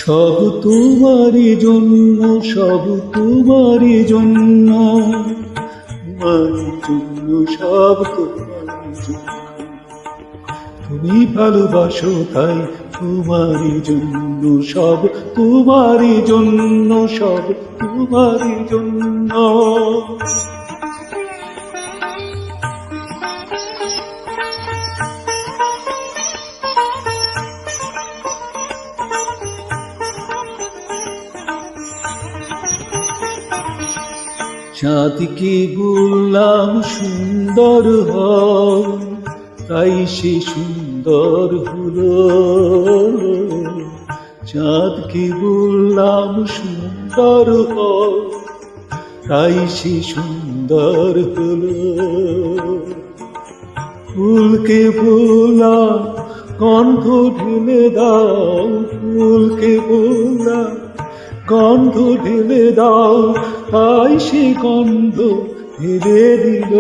সব তোমারই জন্য, সব তোমারই জন্য, তোমারই জন্য, সব তোমারই জন্য। তুমি ভালোবাসো তাই তোমারই জন্য, সব তোমারই জন্য, সব তোমারই জন্য। চাঁদকে বললাম সুন্দর হও, তাই সে সুন্দর হলো। চাঁদকে বললাম সুন্দর হও, তাই সে সুন্দর হলো। ফুলকে বললাম গন্ধ ঢেলে দাও, ফুলকে বললাম গন্ধ ঢেলে দাও, তাই সে গন্ধ ঢেলে দিল।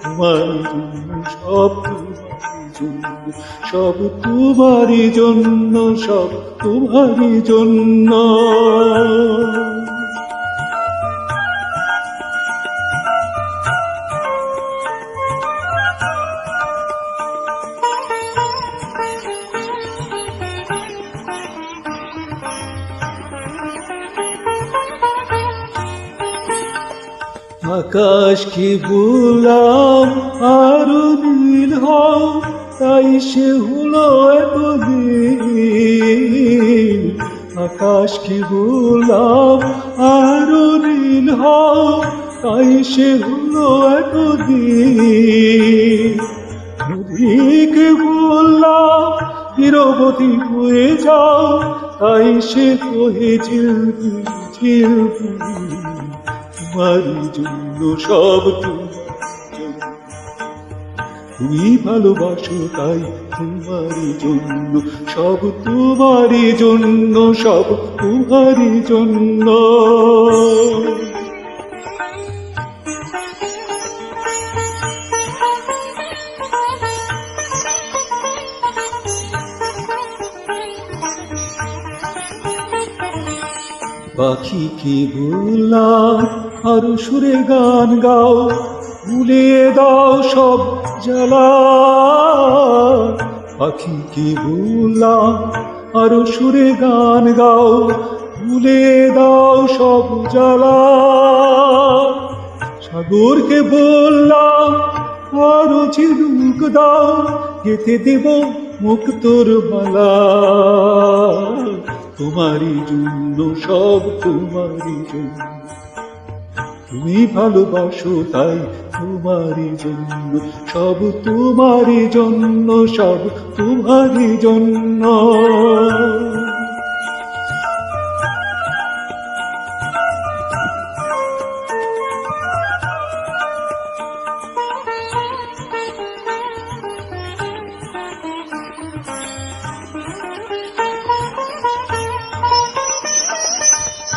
তোমার জন্য, সব তোমারই জন্য, সব তোমারই জন্য, সব তোমারই জন্য। আকাশকে বললাম আরো নীল হও, তাই সে হলো এত নীল। আকাশকে বললাম আরো নীল হও, তাই সে হলো এত নীল। নদীকে বললাম নিরবধি হয়ে যাও, তাই সে কহে ঝিলমিল ঝিলমিল। তোমারই জন্য, সব তোমারই জন্য। তুমি ভালোবাসো তাই তোমারই জন্য, সব তোমারই জন্য, সব তোমারই জন্য। পাখিকে বললাম আরো সুরে গান গাও, ভুলিয়ে দাও সব জ্বালা। পাখিকে বললাম আরো সুরে গান গাও, ভুলিয়ে দাও সব জ্বালা। সাগরকে বললাম আরো ঝিনুক দাও, গেঁথে দেব মুক্তোর মালা। তোমারই জন্য, সব তোমারই জন্য। তুমি ভালোবাসো তাই তোমারই জন্য, সব তোমারই জন্য, সব তোমারই জন্য।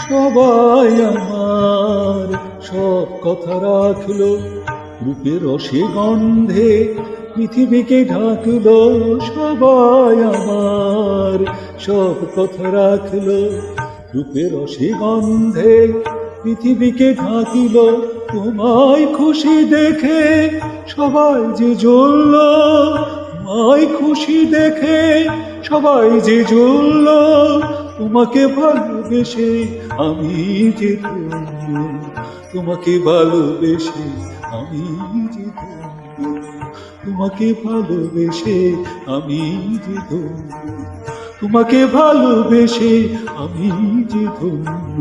সবাই আমার সব কথা রাখলো, রূপের রসে গন্ধে পৃথিবীকে ঢাকলো। সবাই আমার সব কথা রাখলো, রূপের রসে গন্ধে পৃথিবীকে ঢাকিল। তোমায় খুশি দেখে সবাই যে জ্বলল, তোমায় খুশি দেখে সবাই যে জ্বলল। তোমাকে ভালোবেসে আমি যে ধন্য, তোমাকে ভালোবেসে আমি যে ধন্য, তোমাকে ভালোবেসে আমি যে ধন্য, তোমাকে ভালোবেসে আমি যে ধন্য।